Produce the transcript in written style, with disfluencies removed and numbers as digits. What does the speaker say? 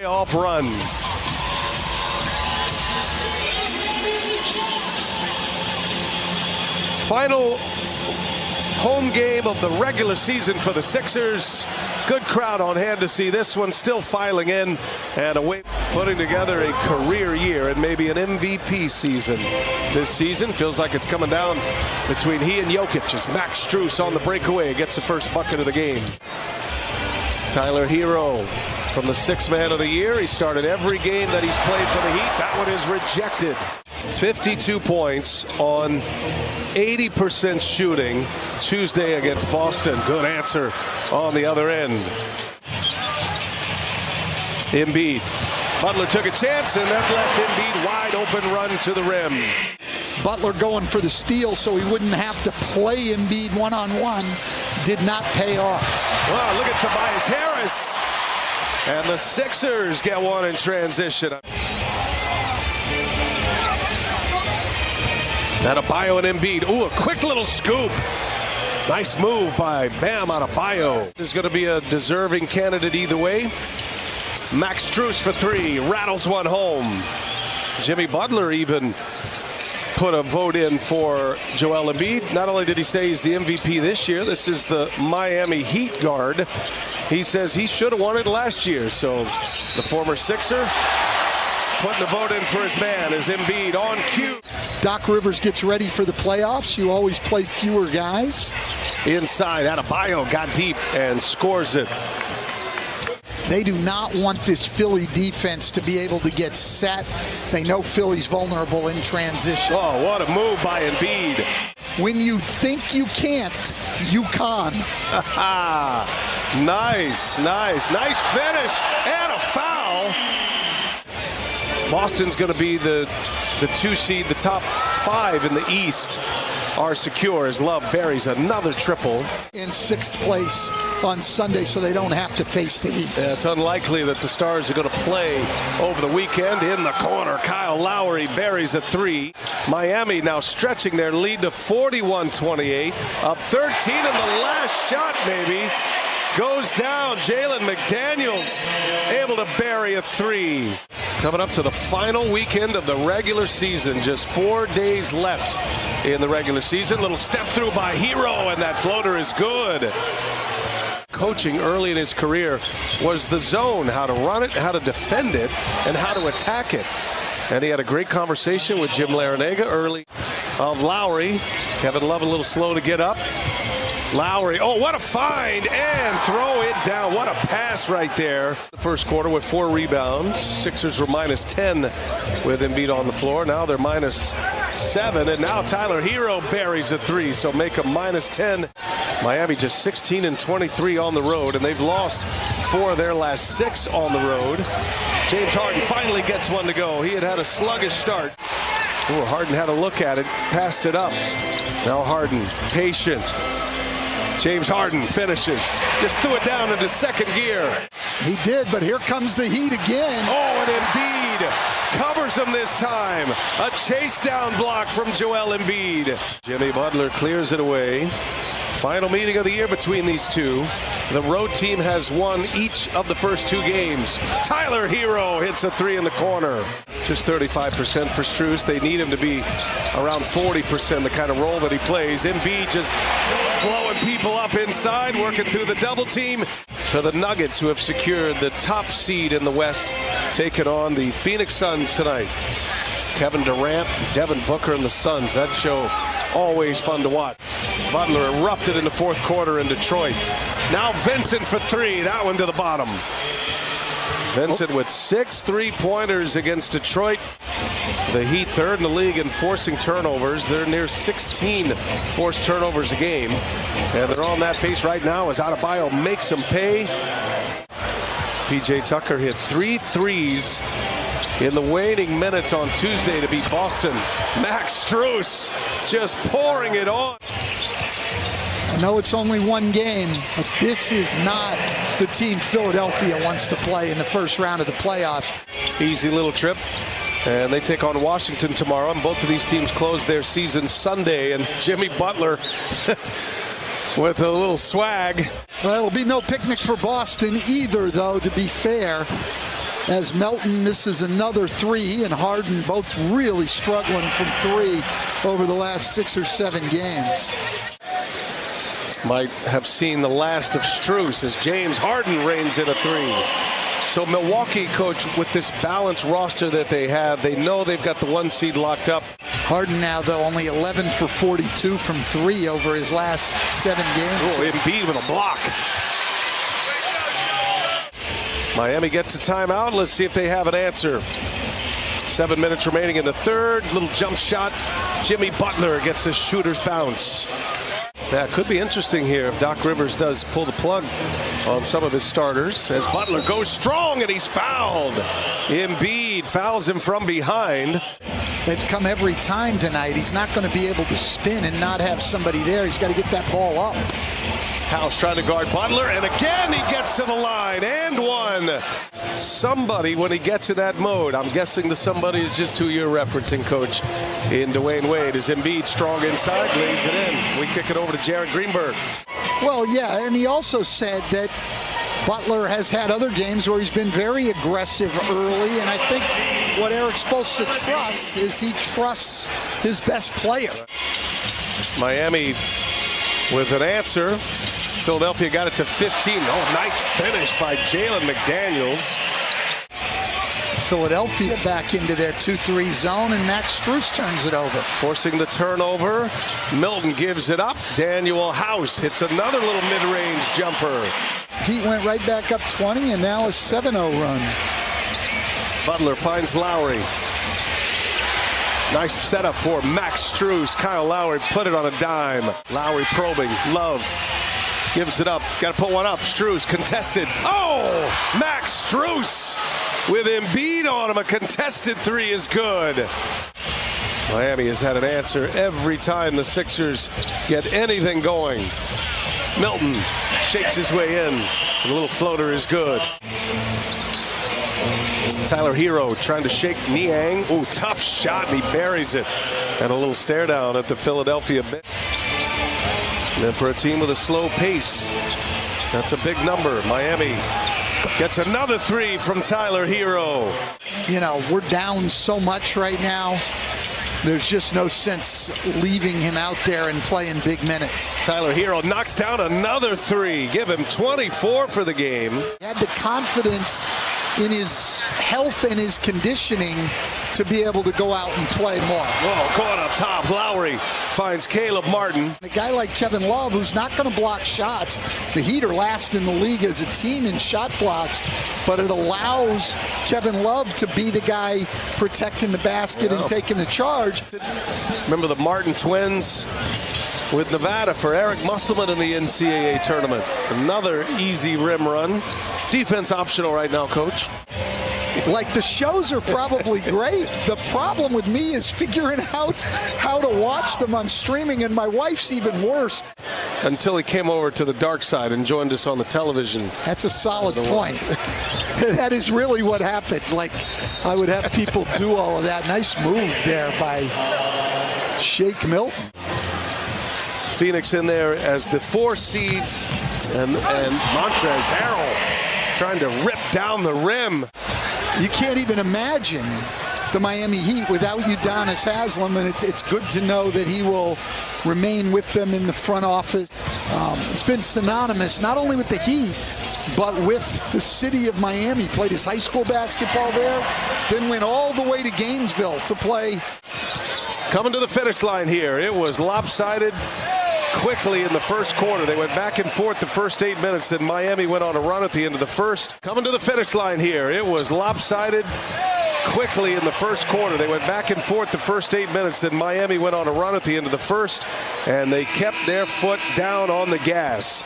Off run. Final home game of the regular season for the Sixers. Good crowd on hand to see this one, still filing in and away, putting together a career year and maybe an MVP season. This season feels like it's coming down between he and Jokic as Max Strus on the breakaway gets the first bucket of the game. Tyler Hero from the sixth man of the year. He started every game that he's played for the Heat. That one is rejected. 52 points on 80% shooting Tuesday against Boston. Good answer on the other end. Embiid. Butler took a chance and that left Embiid wide open run to the rim. Butler going for the steal so he wouldn't have to play Embiid one-on-one. Did not pay off. Wow, look at Tobias Harris. And the Sixers get one in transition. Adebayo and Embiid. Ooh, a quick little scoop. Nice move by Bam Adebayo. There's going to be a deserving candidate either way. Max Strus for three. Rattles one home. Jimmy Butler even put a vote in for Joel Embiid. Not only did he say he's the MVP this year, this is the Miami Heat guard. He says he should have won it last year. So the former Sixer putting a vote in for his man is Embiid on cue. Doc Rivers gets ready for the playoffs. You always play fewer guys. Inside, Adebayo got deep and scores it. They do not want this Philly defense to be able to get set. They know Philly's vulnerable in transition. Oh, what a move by Embiid. When you think you can't, you can't. Nice finish and a foul. Boston's going to be the 2 seed. The top 5 in the East are secure as Love buries another triple. In 6th place on Sunday, so they don't have to face the Heat. Yeah, it's unlikely that the Stars are going to play over the weekend. In the corner, Kyle Lowry buries a 3. Miami now stretching their lead to 41-28. Up 13, and the last shot maybe goes down. Jalen McDaniels able to bury a 3. Coming up to the final weekend of the regular season. Just 4 days left in the regular season. Little step through by Hero, and that floater is good. Coaching early in his career was the zone, how to run it, how to defend it, and how to attack it. And he had a great conversation with Jim Larrañaga early of Lowry. Kevin Love a little slow to get up. Lowry, oh, what a find, and throw it down. What a pass right there. The first quarter with 4 rebounds. Sixers were minus 10 with Embiid on the floor. Now they're minus 7, and now Tyler Hero buries a 3, so make them minus 10. Miami just 16-23 on the road, and they've lost 4 of their last 6 on the road. James Harden finally gets one to go. He had a sluggish start. Ooh, Harden had a look at it, passed it up. Now Harden, patient. James Harden finishes. Just threw it down into second gear. He did, but here comes the Heat again. Oh, and Embiid covers him this time. A chase down block from Joel Embiid. Jimmy Butler clears it away. Final meeting of the year between these two. The road team has won each of the first 2 games. Tyler Hero hits a 3 in the corner. Just 35% for Strus. They need him to be around 40%, the kind of role that he plays. Embiid just blowing people up inside, working through the double team. For the Nuggets, who have secured the top seed in the West, taking on the Phoenix Suns tonight. Kevin Durant, Devin Booker, and the Suns. That show always fun to watch. Butler erupted in the fourth quarter in Detroit. Now Vincent for 3. That one to the bottom. Vincent with 6 3-pointers against Detroit. The Heat third in the league in forcing turnovers. They're near 16 forced turnovers a game. And they're on that pace right now as Adebayo makes them pay. P.J. Tucker hit 3 threes in the waning minutes on Tuesday to beat Boston. Max Strus just pouring it on. I know it's only 1 game, but this is not the team Philadelphia wants to play in the first round of the playoffs. Easy little trip. And they take on Washington tomorrow. And both of these teams close their season Sunday. And Jimmy Butler with a little swag. Well, it'll be no picnic for Boston either, though, to be fair. as Melton misses another three. He and Harden both really struggling from three over the last 6 or 7 games. Might have seen the last of Strus as James Harden reigns in a three. So Milwaukee, coach, with this balanced roster that they have, they know they've got the 1 seed locked up. Harden now, though, only 11 for 42 from three over his last 7 games. Oh, Embiid with a block. Miami gets a timeout. Let's see if they have an answer. 7 minutes remaining in the third. Little jump shot. Jimmy Butler gets a shooter's bounce. That could be interesting here if Doc Rivers does pull the plug on some of his starters as Butler goes strong and he's fouled. Embiid fouls him from behind. They've come every time tonight. He's not going to be able to spin and not have somebody there. He's got to get that ball up. House trying to guard Butler, and again he gets to the line, and one. Somebody, when he gets in that mode, I'm guessing the somebody is just who you're referencing, Coach, in Dwayne Wade. Is Embiid strong inside, lays it in. We kick it over to Jared Greenberg. Well, yeah, and he also said that Butler has had other games where he's been very aggressive early, and I think what Eric's supposed to trust is he trusts his best player. Miami with an answer. Philadelphia got it to 15. Oh, nice finish by Jalen McDaniels. Philadelphia back into their 2-3 zone, and Max Strus turns it over. Forcing the turnover. Milton gives it up. Daniel House hits another little mid-range jumper. Heat went right back up 20, and now a 7-0 run. Butler finds Lowry. Nice setup for Max Strus. Kyle Lowry put it on a dime. Lowry probing. Love gives it up. Got to put one up. Strus contested. Oh! Max Strus with Embiid on him. A contested three is good. Miami has had an answer every time the Sixers get anything going. Milton shakes his way in. The little floater is good. Tyler Hero trying to shake Niang. Oh, tough shot, and he buries it. And a little stare down at the Philadelphia bench. And for a team with a slow pace, that's a big number. Miami gets another three from Tyler Hero. You know, we're down so much right now. There's just no sense leaving him out there and playing big minutes. Tyler Hero knocks down another three. Give him 24 for the game. He had the confidence in his health and his conditioning to be able to go out and play more. Whoa, going up top. Lowry finds Caleb Martin. A guy like Kevin Love, who's not going to block shots. The Heat are last in the league as a team in shot blocks, but it allows Kevin Love to be the guy protecting the basket and taking the charge. Remember the Martin twins with Nevada for Eric Musselman in the NCAA tournament. Another easy rim run. Defense optional right now, Coach. Like, the shows are probably great. The problem with me is figuring out how to watch them on streaming, and my wife's even worse. Until he came over to the dark side and joined us on the television. That's a solid point. That is really what happened. Like, I would have people do all of that. Nice move there by Shake Milton. Phoenix in there as the 4 seed, and Montrezl Harrell trying to rip down the rim. You can't even imagine the Miami Heat without Udonis Haslem, and it's good to know that he will remain with them in the front office. It's been synonymous not only with the Heat, but with the city of Miami. Played his high school basketball there, then went all the way to Gainesville to play. Coming to the finish line here. It was lopsided quickly in the first quarter. They went back and forth the first 8 minutes, then Miami went on a run at the end of the first. Coming to the finish line here. It was lopsided quickly in the first quarter. They went back and forth the first 8 minutes, then Miami went on a run at the end of the first, and they kept their foot down on the gas.